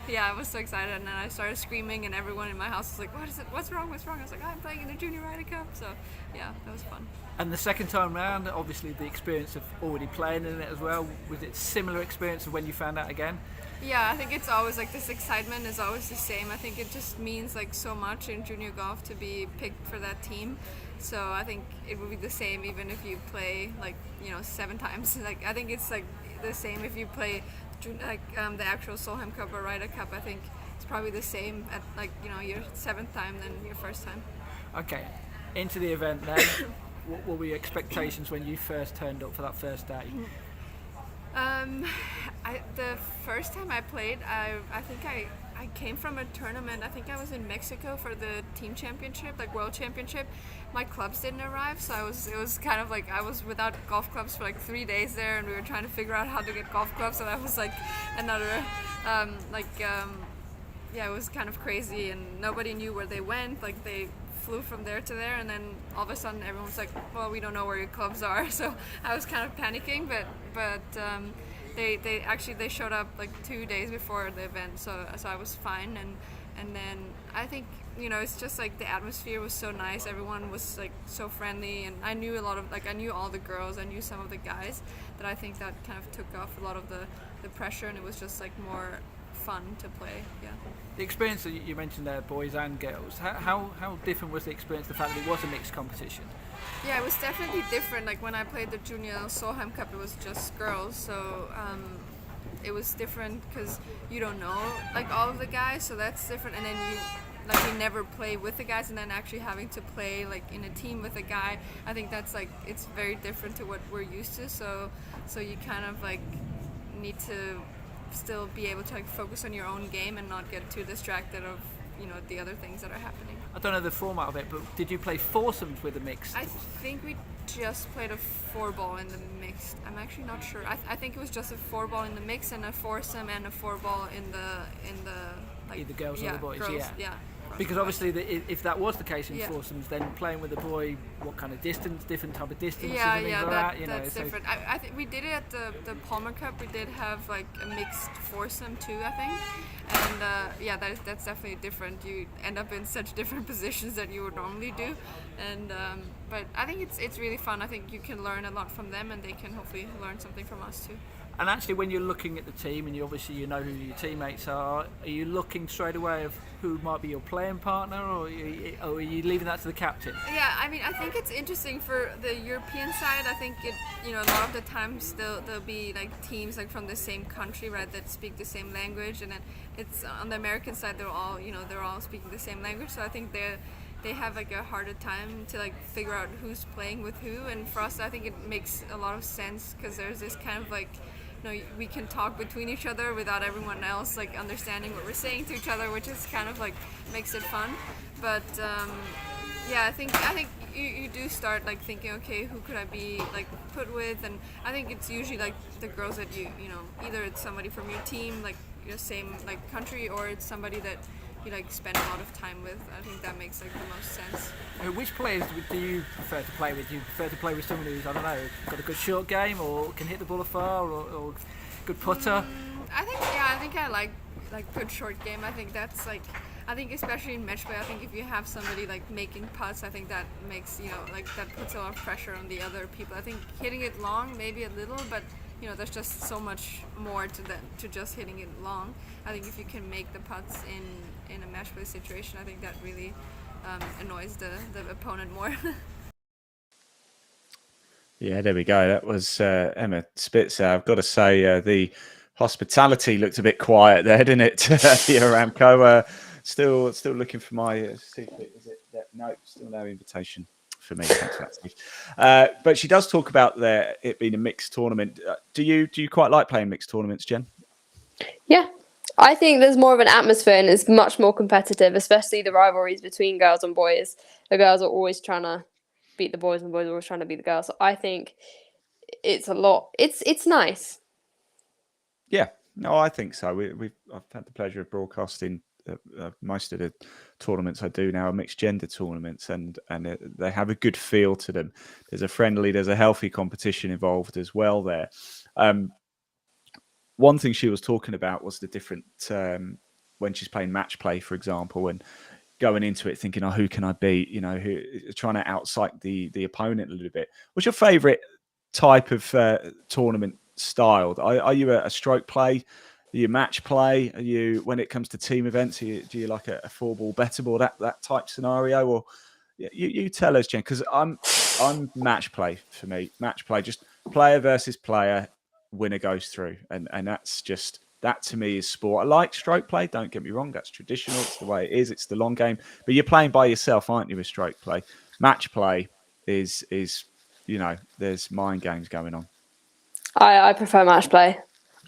S5: Yeah, I was so excited, and then I started screaming and everyone in my house was like, what is it? What's wrong? What's wrong? I was like, oh, I'm playing in the Junior Ryder Cup. So yeah, that was fun.
S6: And the second time round, obviously the experience of already playing in it as well, was it similar experience of when you found out again?
S5: Yeah, I think it's always like this excitement is always the same. I think it just means like so much in junior golf to be picked for that team. So I think it would be the same even if you play like 7 times. Like I think it's like the same if you play like the actual Solheim Cup or Ryder Cup. I think it's probably the same at like your 7th time than your first time.
S6: Okay, into the event then. What were your expectations when you first turned up for that first day?
S5: The first time I played, I think I came from a tournament. I think I was in Mexico for the team championship, like world championship. My clubs didn't arrive, so it was kind of like I was without golf clubs for like 3 days there, and we were trying to figure out how to get golf clubs. So that was like another it was kind of crazy, and nobody knew where they went. Like they flew from there to there, and then all of a sudden everyone was like, well, we don't know where your clubs are. So I was kind of panicking, but they showed up like 2 days before the event, so I was fine. And then I think it's just like the atmosphere was so nice. Everyone was like so friendly, and I knew I knew all the girls, I knew some of the guys, that I think that kind of took off a lot of the pressure, and it was just like more fun to play. Yeah.
S6: The experience that you mentioned there, boys and girls, how different was the experience, the fact that it was a mixed competition?
S5: Yeah, it was definitely different. Like when I played the Junior Solheim Cup, it was just girls, so it was different because you don't know like all of the guys, so that's different. And then you never play with the guys, and then actually having to play like in a team with a guy, I think that's like it's very different to what we're used to. So you kind of like need to still be able to like focus on your own game and not get too distracted of the other things that are happening.
S6: I don't know the format of it, but did you play foursomes with the mixed?
S5: I think we just played a 4-ball in the mixed. I'm actually not sure. I think it was just a 4-ball in the mix and a foursome and a 4-ball in the like
S6: either girls or the boys.
S5: Girls,
S6: yeah. Because obviously, if that was the case in
S5: Yeah.
S6: foursomes, then playing with a boy, what kind of distance, different type of distance,
S5: Yeah,
S6: and things like that.
S5: that's different. I think we did it at the Palmer Cup. We did have like a mixed foursome too, I think. And that's definitely different. You end up in such different positions that you would normally do. And but I think it's really fun. I think you can learn a lot from them, and they can hopefully learn something from us too.
S6: And actually, when you're looking at the team, and you know who your teammates are you looking straight away of who might be your playing partner, or are you leaving that to the captain?
S5: Yeah, I mean, I think it's interesting for the European side. I think a lot of the times there'll be like teams like from the same country, right, that speak the same language, and then it's on the American side they're all speaking the same language. So I think they have like a harder time to like figure out who's playing with who. And for us, I think it makes a lot of sense because there's this kind of like we can talk between each other without everyone else like understanding what we're saying to each other, which is kind of like makes it fun. But I think you do start like thinking, okay, who could I be like put with? And I think it's usually like the girls that either it's somebody from your team, like your same like country, or it's somebody that you like spend a lot of time with. I think that makes like the most sense.
S6: Which players do you prefer to play with? Do you prefer to play with someone who's, I don't know, got a good short game, or can hit the ball afar, or good putter?
S5: I think I like good short game. I think that's like, I think especially in match play, I think if you have somebody like making putts, I think that makes like that puts a lot of pressure on the other people. I think hitting it long maybe a little, but there's just so much more to just hitting it long. I think if you can make the putts in a match play situation, I think that really annoys the opponent more.
S1: Yeah, there we go. That was Emma Spitz. I've got to say, the hospitality looked a bit quiet there, didn't it? The Aramco. Still looking for my secret. Is it? No, still no invitation for me. Thanks for that, Steve. But she does talk about it being a mixed tournament. Do you quite like playing mixed tournaments, Jen?
S2: Yeah, I think there's more of an atmosphere and it's much more competitive, especially the rivalries between girls and boys. The girls are always trying to beat the boys and the boys are always trying to beat the girls. So I think it's a lot. It's nice.
S1: Yeah, No, I think so. I've had the pleasure of broadcasting most of the tournaments I do now are mixed gender tournaments, and they have a good feel to them. There's a healthy competition involved as well there. One thing she was talking about was the different when she's playing match play, for example, and going into it thinking, oh, who can I beat? Trying to outpsych the opponent a little bit. What's your favourite type of tournament style? Are you a stroke play? Are you match play? Are you, when it comes to team events, do you like a 4-ball better ball, that type scenario? Or you tell us, Jen, because I'm match play for me. Match play, just player versus player, winner goes through, and that's just. That to me is sport. I like stroke play, don't get me wrong. That's traditional. It's the way it is. It's the long game. But you're playing by yourself, aren't you, with stroke play? Match play is there's mind games going on.
S2: I prefer match play.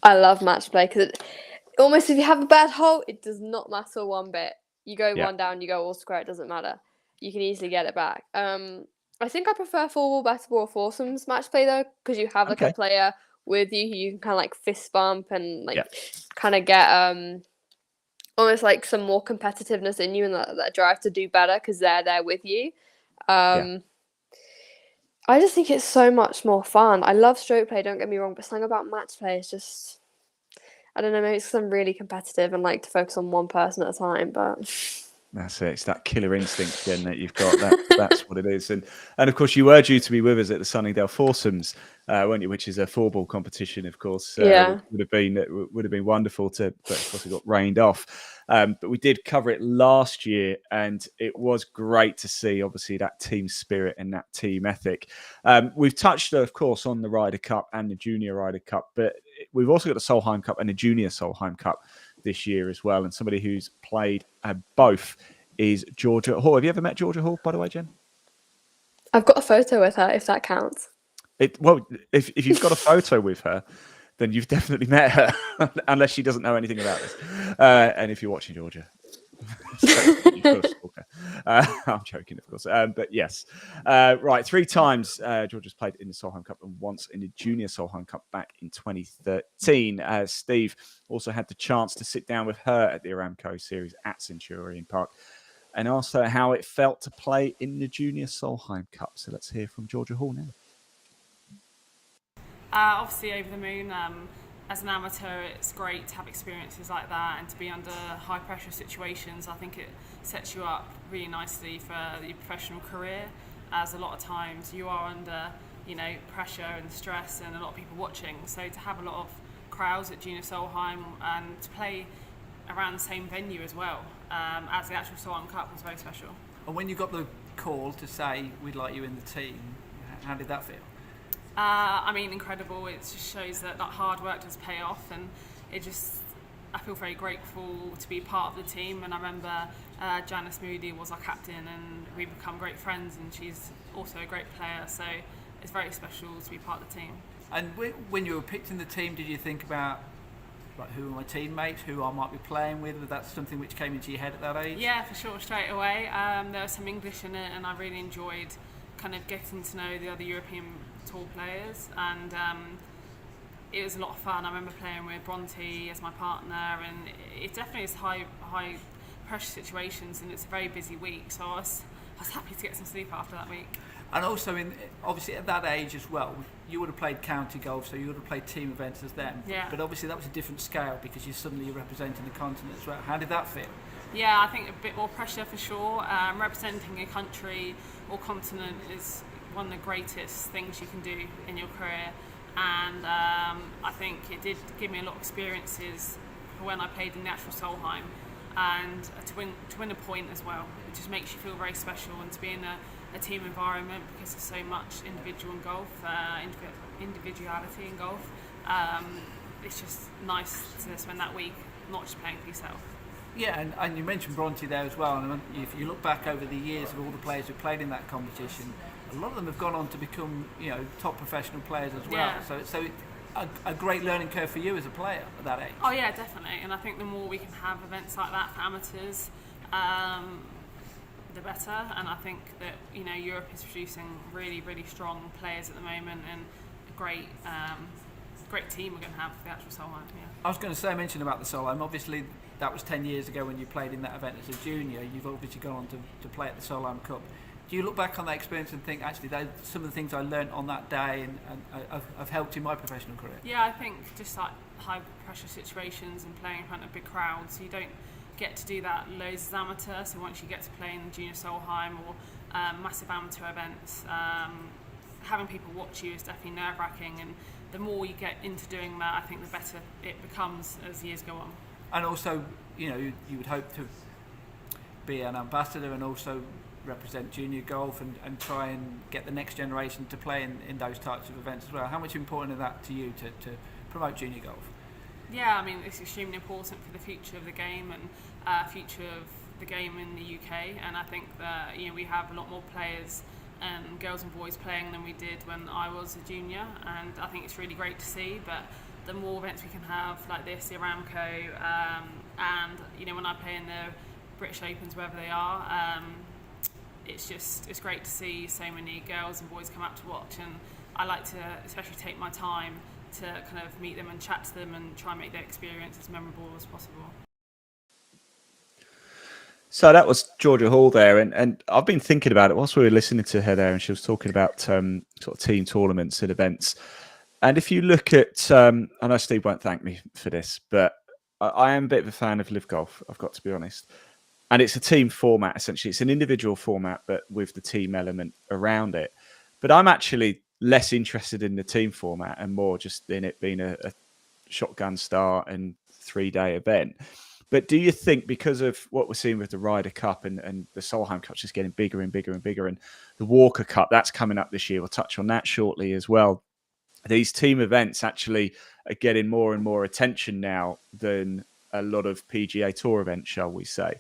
S2: I love match play because almost if you have a bad hole, it does not matter one bit. You go one down, you go all square, it doesn't matter. You can easily get it back. I think I prefer 4-ball, better ball, foursomes match play though, because you have a player with you who you can kind of like fist bump and kind of get almost like some more competitiveness in you and that drive to do better because they're there with you. I just think it's so much more fun. I love stroke play, don't get me wrong, but something about match play is just, I don't know, maybe it's because I'm really competitive and like to focus on one person at a time, but...
S1: That's it. It's that killer instinct, Jen, that you've got. That's what it is. And of course, you were due to be with us at the Sunningdale Foursomes, weren't you? Which is a 4-ball competition, of course. Would have been wonderful but of course it got rained off. But we did cover it last year, and it was great to see, obviously, that team spirit and that team ethic. We've touched, of course, on the Ryder Cup and the Junior Ryder Cup, but we've also got the Solheim Cup and the Junior Solheim Cup this year as well, and somebody who's played both is Georgia Hall. Have you ever met Georgia Hall, by the way, Jen?
S2: I've got a photo with her, if that counts.
S1: If you've got a photo with her, then you've definitely met her, unless she doesn't know anything about this. And if you're watching, Georgia, you've got a stalker. I'm joking, of course. But yes. Right, 3 times Georgia's played in the Solheim Cup and once in the Junior Solheim Cup back in 2013. Steve also had the chance to sit down with her at the Aramco Series at Centurion Park and asked her how it felt to play in the Junior Solheim Cup. So let's hear from Georgia Hall now.
S7: Obviously over the moon. As an amateur, it's great to have experiences like that and to be under high pressure situations. I think it sets you up really nicely for your professional career, as a lot of times you are under pressure and stress and a lot of people watching. So to have a lot of crowds at Junior Solheim and to play around the same venue as well as the actual Solheim Cup was very special.
S6: And when you got the call to say we'd like you in the team, how did that feel?
S7: Incredible. It just shows that hard work does pay off, and I feel very grateful to be part of the team. And I remember Janice Moody was our captain, and we become great friends, and she's also a great player. So it's very special to be part of the team.
S6: And when you were picked in the team, did you think about who are my teammates, who I might be playing with? Was that something which came into your head at that age?
S7: Yeah, for sure, straight away. There was some English in it, and I really enjoyed kind of getting to know the other European tour players, and it was a lot of fun. I remember playing with Bronte as my partner, and it definitely is high pressure situations, and it's a very busy week, so I was happy to get some sleep after that week.
S6: And also, obviously at that age as well, you would have played county golf, so you would have played team events as them.
S7: Yeah.
S6: But obviously that was a different scale because you're representing the continent as well. How did that feel?
S7: Yeah, I think a bit more pressure for sure. Representing a country or continent is one of the greatest things you can do in your career, and I think it did give me a lot of experiences for when I played in the actual Solheim, and to win a point as well. It just makes you feel very special, and to be in a team environment because there's so much individuality in golf. It's just nice to spend that week not just playing for yourself.
S6: Yeah, and you mentioned Bronte there as well, and if you look back over the years of all the players who played in that competition, a lot of them have gone on to become top professional players as well.
S7: Yeah.
S6: So a great learning curve for you as a player at that age.
S7: Oh yeah, definitely. And I think the more we can have events like that for amateurs, the better. And I think that Europe is producing really, really strong players at the moment, and great great team we're going to have for the actual Solheim. Yeah.
S6: I was going to say, mention about the Solheim. Obviously, that was 10 years ago when you played in that event as a junior. You've obviously gone on to play at the Solheim Cup. Do you look back on that experience and think, actually, some of the things I learnt on that day and have helped in my professional career?
S7: Yeah, I think just like high pressure situations and playing in front of big crowds, you don't get to do that loads as amateur. So once you get to play in junior Solheim or massive amateur events, having people watch you is definitely nerve-wracking, and the more you get into doing that, I think the better it becomes as years go on.
S6: And also, you would hope to be an ambassador and also represent junior golf and try and get the next generation to play in those types of events as well. How much important is that to you to promote junior golf?
S7: Yeah, I mean, it's extremely important for the future of the game and future of the game in the UK, and I think that we have a lot more players and girls and boys playing than we did when I was a junior, and I think it's really great to see. But the more events we can have like this, the Aramco, and when I play in the British Opens, wherever they are, it's great to see so many girls and boys come out to watch, and I like to especially take my time to kind of meet them and chat to them and try and make their experience as memorable as possible.
S1: So that was Georgia Hall there, and I've been thinking about it whilst we were listening to her there, and she was talking about sort of team tournaments and events. And if you look at, I know Steve won't thank me for this, but I am a bit of a fan of Live Golf, I've got to be honest. And it's a team format, essentially. It's an individual format, but with the team element around it. But I'm actually less interested in the team format and more just in it being a shotgun start and 3-day event. But do you think, because of what we're seeing with the Ryder Cup and the Solheim Cup just getting bigger and bigger and bigger, and the Walker Cup, that's coming up this year, we'll touch on that shortly as well, these team events actually are getting more and more attention now than a lot of PGA Tour events, shall we say?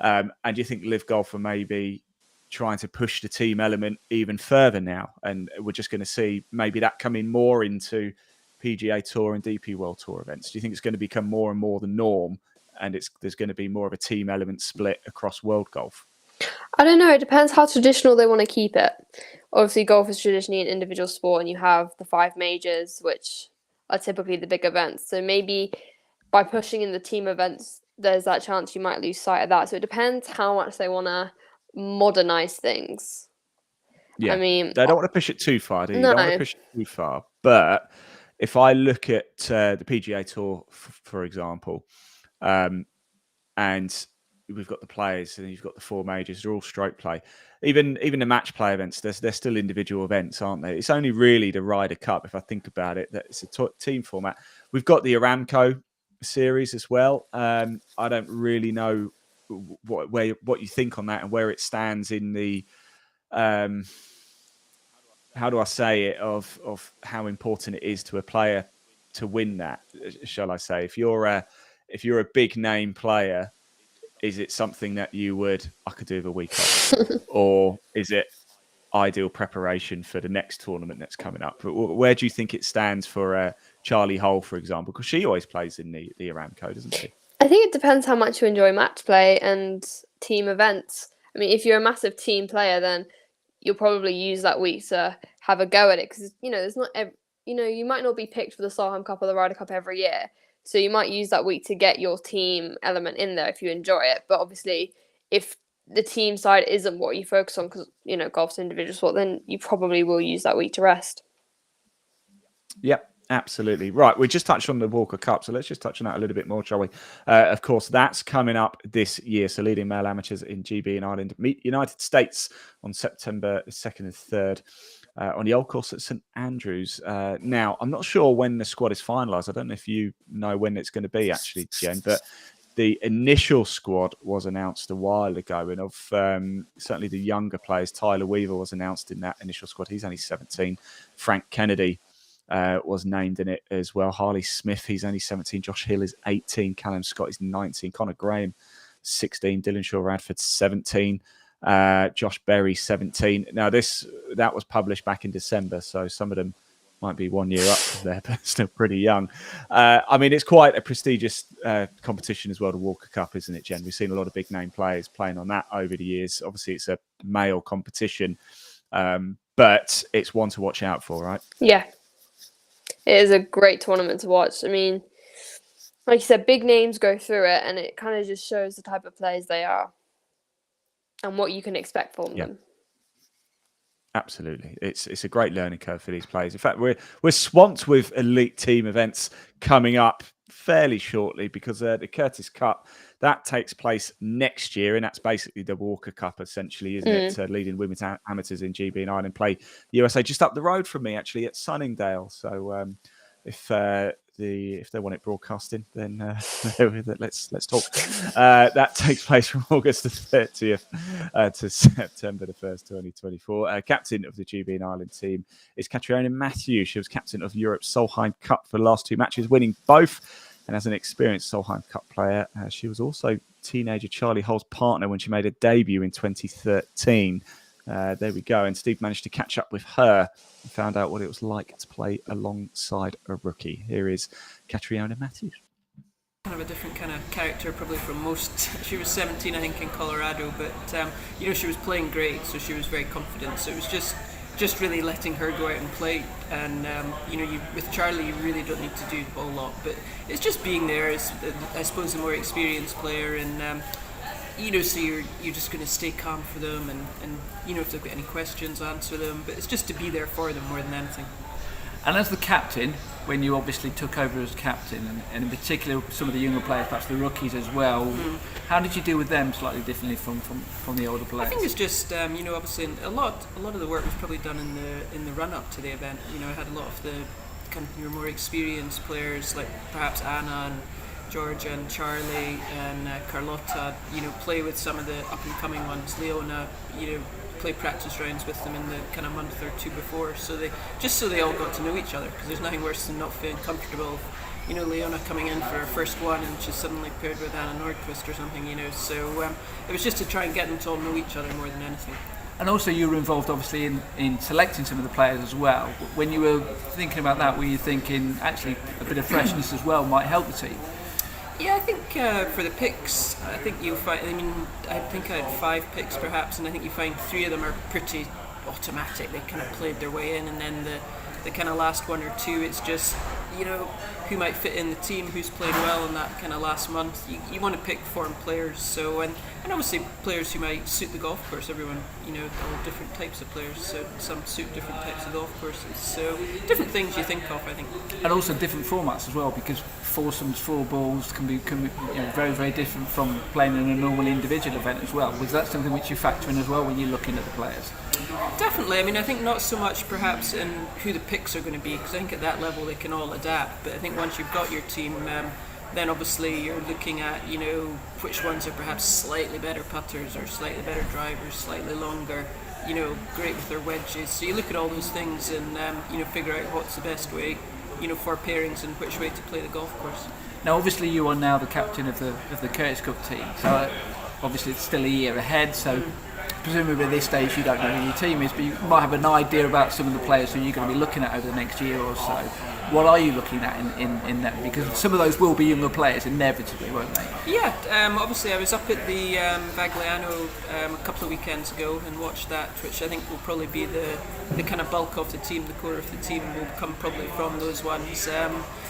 S1: And do you think Live Golf are maybe trying to push the team element even further now? And we're just going to see maybe that coming more into PGA Tour and DP World Tour events. Do you think it's going to become more and more the norm, and there's going to be more of a team element split across world golf?
S2: I don't know. It depends how traditional they want to keep it. Obviously, golf is traditionally an individual sport, and you have the 5 majors, which are typically the big events. So maybe by pushing in the team events, there's that chance you might lose sight of that. So it depends how much they want to modernize things.
S1: Yeah,
S2: I mean,
S1: they don't want to push it too far, do you?
S2: No.
S1: They don't want to push it too far. But if I look at the PGA Tour, for example, and we've got the players and you've got the 4 majors, they're all stroke play. Even the match play events, they're still individual events, aren't they? It's only really the Ryder Cup, if I think about it, that it's a team format. We've got the Aramco series as well. I don't really know what you think on that and where it stands in the how do I say it, of how important it is to a player to win that, shall I say? If you're a big name player, is it something that I could do with a week off? Or is it ideal preparation for the next tournament that's coming up? Where do you think it stands for Charlie Hull, for example? Because she always plays in the Aramco, doesn't she?
S2: I think it depends how much you enjoy match play and team events. I mean, if you're a massive team player, then you'll probably use that week to have a go at it, because there's not you might not be picked for the Solheim Cup or the Ryder Cup every year, so you might use that week to get your team element in there if you enjoy it. But obviously, if the team side isn't what you focus on, because golf's an individual sport, then you probably will use that week to rest.
S1: Yep. Absolutely. Right. We just touched on the Walker Cup, so let's just touch on that a little bit more, shall we? Of course, that's coming up this year. So leading male amateurs in GB and Ireland meet United States on September 2nd and 3rd on the old course at St Andrews. Now, I'm not sure when the squad is finalised. I don't know if you know when it's going to be, actually, Jen, but the initial squad was announced a while ago, and of certainly the younger players, Tyler Weaver was announced in that initial squad. He's only 17. Frank Kennedy was named in it as well. Harley Smith, he's only 17. Josh Hill is 18. Callum Scott is 19. Connor Graham, 16. Dylan Shaw Radford, 17. Josh Berry, 17. Now, that was published back in December, so some of them might be 1 year up there, but still pretty young. I mean, it's quite a prestigious competition as well, the Walker Cup, isn't it, Jen? We've seen a lot of big name players playing on that over the years. Obviously, it's a male competition, but it's one to watch out for, right?
S2: Yeah. It is a great tournament to watch. I mean, like you said, big names go through it, and it kind of just shows the type of players they are and what you can expect from them.
S1: Absolutely, it's a great learning curve for these players. In fact, we're swamped with elite team events coming up fairly shortly because the Curtis Cup that takes place next year, and that's basically the Walker Cup, essentially, isn't it? Leading women's amateurs in GB and Ireland play USA just up the road from me, actually, at Sunningdale. So if they want it broadcasting, then let's talk. That takes place from August the 30th to September the 1st, 2024. Captain of the GB and Ireland team is Catriona Matthews. She was captain of Europe's Solheim Cup for the last 2 matches, winning both. And as an experienced Solheim Cup player, she was also teenager Charlie Hull's partner when she made a debut in 2013. There we go. And Steve managed to catch up with her and found out what it was like to play alongside a rookie. Here is Catriona Matthews.
S8: Kind of a different kind of character probably from most. She was 17, I think, in Colorado, but she was playing great, so she was very confident. So it was just really letting her go out and play. And with Charlie, you really don't need to do a whole lot, but it's just being there as, I suppose, a more experienced player, and so you're just going to stay calm for them, and if they've got any questions, answer them. But it's just to be there for them more than anything.
S6: And as the captain, when you obviously took over as captain, and in particular some of the younger players, perhaps the rookies as well, how did you deal with them slightly differently from the older players?
S8: I think it's just obviously a lot of the work was probably done in the run up to the event. I had a lot of the kind of your more experienced players like perhaps Anna and Georgia and Charlie and Carlotta, play with some of the up and coming ones. Leona, play practice rounds with them in the kind of month or two before, so they all got to know each other, because there's nothing worse than not feeling comfortable. Leona coming in for her first one and she's suddenly paired with Anna Nordqvist or something, so it was just to try and get them to all know each other more than anything.
S6: And also you were involved obviously in selecting some of the players as well. When you were thinking about that, were you thinking actually a bit of freshness as well might help the team?
S8: Yeah, I think for the picks, I think you'll find, I think I had 5 picks perhaps, and I think you find 3 of them are pretty automatic. They kind of played their way in, and then the kind of last 1 or 2, it's just, who might fit in the team, who's played well in that kind of last month. You want to pick form players, so and obviously players who might suit the golf course. Everyone, all different types of players, so some suit different types of golf courses. So different things you think of, I think.
S6: And also different formats as well, because foursomes, 4 balls can be very, very different from playing in a normal individual event as well. Was that something which you factor in as well when you're looking at the players?
S8: Definitely. I think not so much perhaps in who the picks are going to be, because I think at that level they can all adapt. But I think once you've got your team, then obviously you're looking at which ones are perhaps slightly better putters or slightly better drivers, slightly longer, great with their wedges. So you look at all those things and figure out what's the best way, for pairings and which way to play the golf course.
S6: Now obviously you are now the captain of the Curtis Cup team, so obviously it's still a year ahead, so presumably at this stage you don't know who your team is, but you might have an idea about some of the players who you're going to be looking at over the next year or so. What are you looking at in that? Because some of those will be younger players inevitably, won't they?
S8: Yeah, obviously I was up at the Vagliano a couple of weekends ago and watched that, which I think will probably be the kind of bulk of the team, the core of the team will come probably from those ones.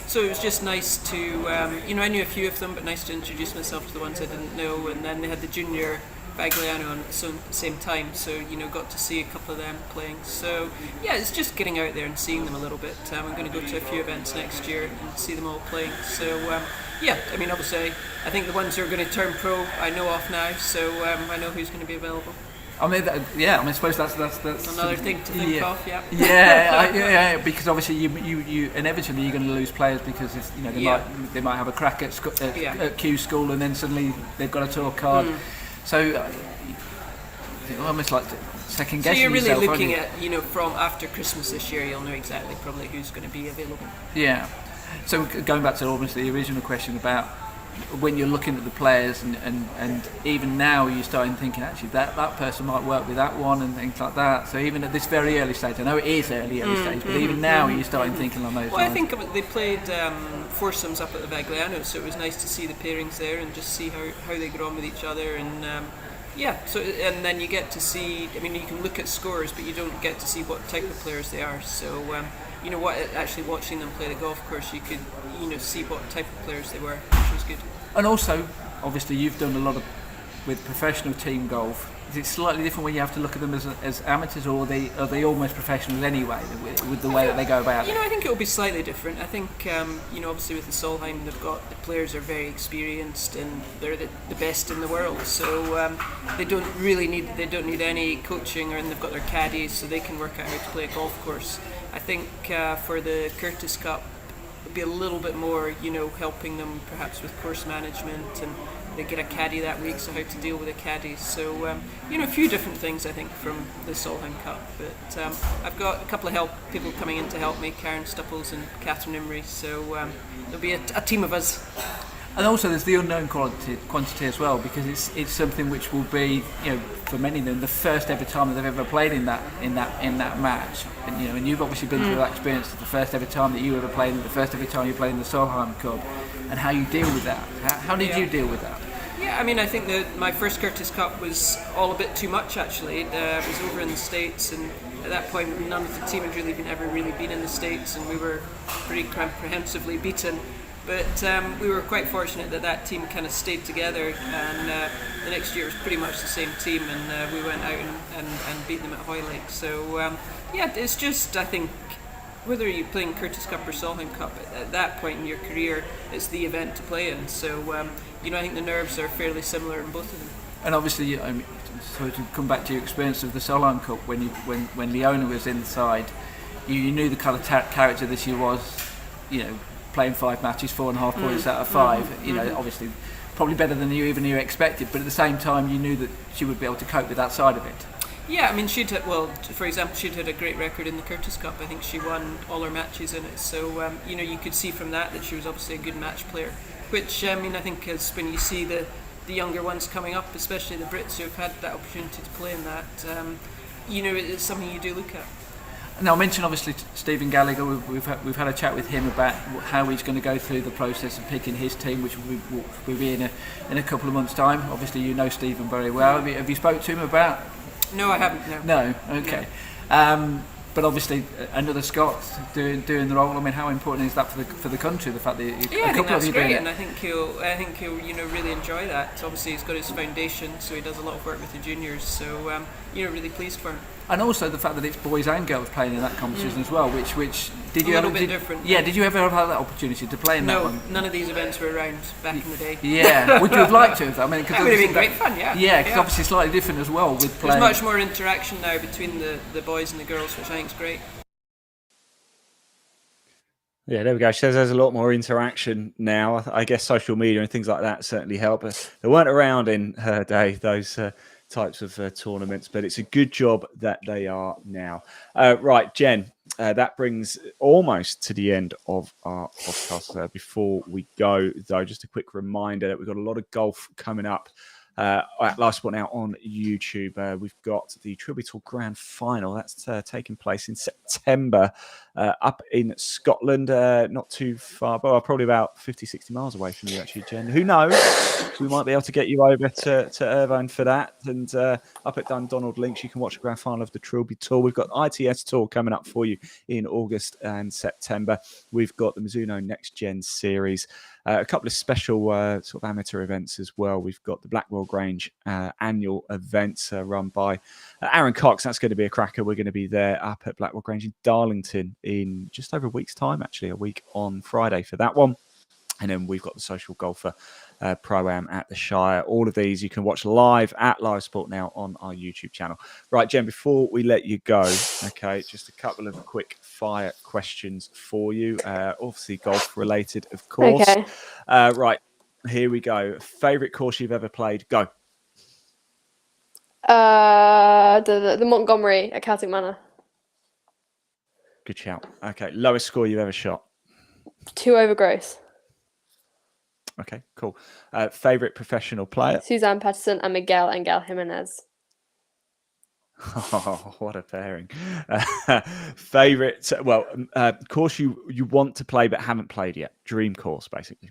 S8: So it was just nice to, I knew a few of them, but nice to introduce myself to the ones I didn't know. And then they had the junior Vagliano at the same time, so got to see a couple of them playing. So yeah, it's just getting out there and seeing them a little bit. I'm going to go to a few events next year and see them all playing. So obviously I think the ones who are going to turn pro I know off now, so I know who's going to be available.
S6: I suppose that's
S8: another thing to think of.
S6: Yeah, because obviously you inevitably you're going to lose players because it's, they might have a crack at Q school and then suddenly they've got a tour card. So almost like second guessing.
S8: So you're really
S6: yourself,
S8: looking at from after Christmas this year, you'll know exactly probably who's going to be available.
S6: Yeah. So going back to obviously the original question about when you're looking at the players and even now you're starting thinking actually that person might work with that one and things like that. So even at this very early stage, I know it is early stage, but even now you're starting thinking on those.
S8: Well, I think they played foursomes up at the Vagliano, so it was nice to see the pairings there and just see how they get on with each other and. So and then you get to see. You can look at scores, but you don't get to see what type of players they are. So actually watching them play the golf course, you could see what type of players they were, which was good.
S6: And also, obviously, you've done a lot with professional team golf. Is it slightly different when you have to look at them as amateurs, or are they almost professionals anyway with the way that they go about it?
S8: I think it will be slightly different. I think obviously with the Solheim, the players are very experienced and they're the best in the world. So they don't need any coaching, and they've got their caddies, so they can work out how to play a golf course. I think for the Curtis Cup, it'll be a little bit more, helping them perhaps with course management, and they get a caddy that week, so how to deal with a caddy. So a few different things I think from the Solheim Cup. But I've got a couple of people coming in to help me, Karen Stupples and Catriona. So there'll be a team of us.
S6: And also, there's the unknown quantity as well, because it's something which will be, for many of them, the first ever time that they've ever played in that match. And you've obviously been through that experience, the first ever time that you ever played, the first ever time you played in the Solheim Cup, and how you deal with that. How did you deal with that?
S8: Yeah, I think that my first Curtis Cup was all a bit too much actually. It was over in the States, and at that point none of the team had ever really been in the States, and we were pretty comprehensively beaten. But we were quite fortunate that team kind of stayed together, and the next year it was pretty much the same team, and we went out and beat them at Hoylake. So it's just, I think, whether you're playing Curtis Cup or Solheim Cup, at that point in your career, it's the event to play in. So I think the nerves are fairly similar in both of them.
S6: And obviously, so to come back to your experience of the Solheim Cup, when Leona was inside, you knew the kind of character that she was, playing 5 matches, 4.5 points out of 5. Obviously, probably better than you expected, but at the same time, you knew that she would be able to cope with that side of it.
S8: Yeah, for example, she'd had a great record in the Curtis Cup. I think she won all her matches in it. So, you could see from that she was obviously a good match player. Which, I think is when you see the younger ones coming up, especially the Brits who have had that opportunity to play in that, it's something you do look at.
S6: Now, I mentioned obviously Stephen Gallacher. We've had a chat with him about how he's going to go through the process of picking his team, which will be in a couple of months' time. Obviously, you know Stephen very well. Have you spoke to him about?
S8: No, I haven't. No.
S6: Okay. No. But obviously, another Scot doing the role. How important is that for the country? The fact that
S8: I think that's great, and I think he'll really enjoy that. Obviously, he's got his foundation, so he does a lot of work with the juniors. So really pleased for him.
S6: And also the fact that it's boys and girls playing in that competition as well, which did you
S8: a little bit different.
S6: Yeah, did you ever have that opportunity to play in that one?
S8: No, none of these events were around back in the day.
S6: Yeah, would you have liked to have? That would have
S8: been great fun. Yeah.
S6: Yeah, because obviously slightly different as well with playing.
S8: There's much more interaction now between the boys and the girls, which I think is great.
S1: Yeah, there we go. She says there's a lot more interaction now. I guess social media and things like that certainly help. They weren't around in her day, those types of tournaments, but it's a good job that they are now. Right, Jen, that brings almost to the end of our podcast. Before we go, though, just a quick reminder that we've got a lot of golf coming up at Live Sport Now on YouTube. We've got the Trilby Tour Grand Final. That's taking place in September up in Scotland, not too far, but probably about 50, 60 miles away from you, actually, Jen. Who knows? We might be able to get you over to Irvine for that. And up at Dundonald Links, you can watch the Grand Final of the Trilby Tour. We've got ITS Tour coming up for you in August and September. We've got the Mizuno Next Gen Series. A couple of special sort of amateur events as well. We've got the Blackwell Grange annual events run by Aaron Cox. That's going to be a cracker. We're going to be there up at Blackwell Grange in Darlington in just over a week's time, actually, a week on Friday for that one. And then we've got the Social Golfer Pro-Am at the Shire. All of these you can watch live at Live Sport Now on our YouTube channel. Right, Jen, before we let you go, okay, just a couple of quick fire questions for you. Obviously golf related, of course.
S2: Okay.
S1: Right, here we go. Favourite course you've ever played? Go.
S2: The Montgomery at Celtic Manor.
S1: Good shout. Okay, lowest score you've ever shot?
S2: 2 over gross.
S1: Okay, cool. Favourite professional player?
S2: Suzanne Patterson and Miguel Angel Jimenez.
S1: Oh, what a pairing. Favourite, course you want to play but haven't played yet. Dream course, basically.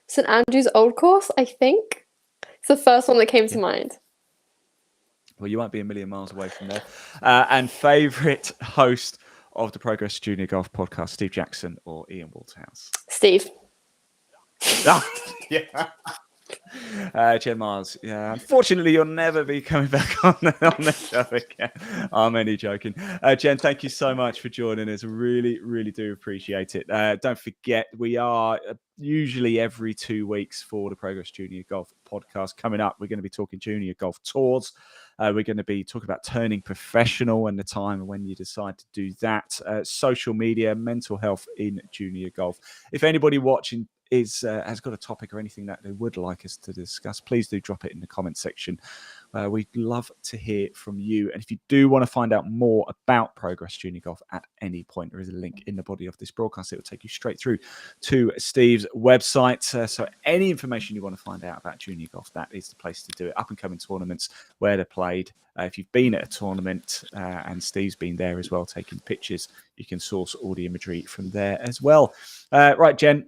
S2: St Andrew's Old Course, I think. It's the first one that came to mind.
S1: Well, you won't be a million miles away from there. And favourite host of the Progress Junior Golf podcast, Steve Jackson or Ian Waterhouse?
S2: Steve.
S1: Yeah. Jen Miles, yeah. Unfortunately, you'll never be coming back on the show again. I'm only joking. Jen, thank you so much for joining us. Really, really do appreciate it. Don't forget, we are usually every 2 weeks for the Progress Junior Golf podcast. Coming up, we're going to be talking junior golf tours. We're going to be talking about turning professional and the time when you decide to do that. Social media, mental health in junior golf. If anybody watching has got a topic or anything that they would like us to discuss, please do drop it in the comment section. We'd love to hear from you. And if you do want to find out more about Progress Junior Golf at any point, there is a link in the body of this broadcast. It will take you straight through to Steve's website. So any information you want to find out about junior golf, that is the place to do it. Up and coming tournaments, where they're played. If you've been at a tournament and Steve's been there as well, taking pictures, you can source all the imagery from there as well. Right, Jen,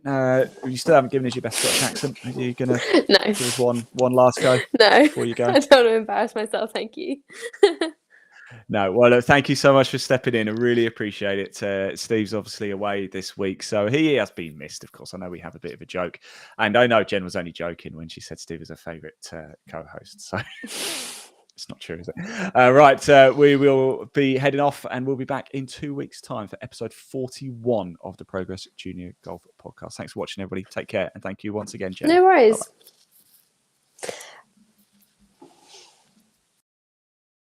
S1: you still haven't given us your best Scottish accent. Are you going to give us one last go before you go?
S2: I don't want to embarrass myself. Thank you.
S1: No, well, thank you so much for stepping in. I really appreciate it. Steve's obviously away this week, so he has been missed, of course. I know we have a bit of a joke, and I know Jen was only joking when she said Steve was her favourite co-host, so it's not true, is it? Right, we will be heading off, and we'll be back in 2 weeks' time for episode 41 of the Progress Junior Golf podcast. Thanks for watching, everybody. Take care, and thank you once again, Jen.
S2: No worries.
S1: Bye-bye.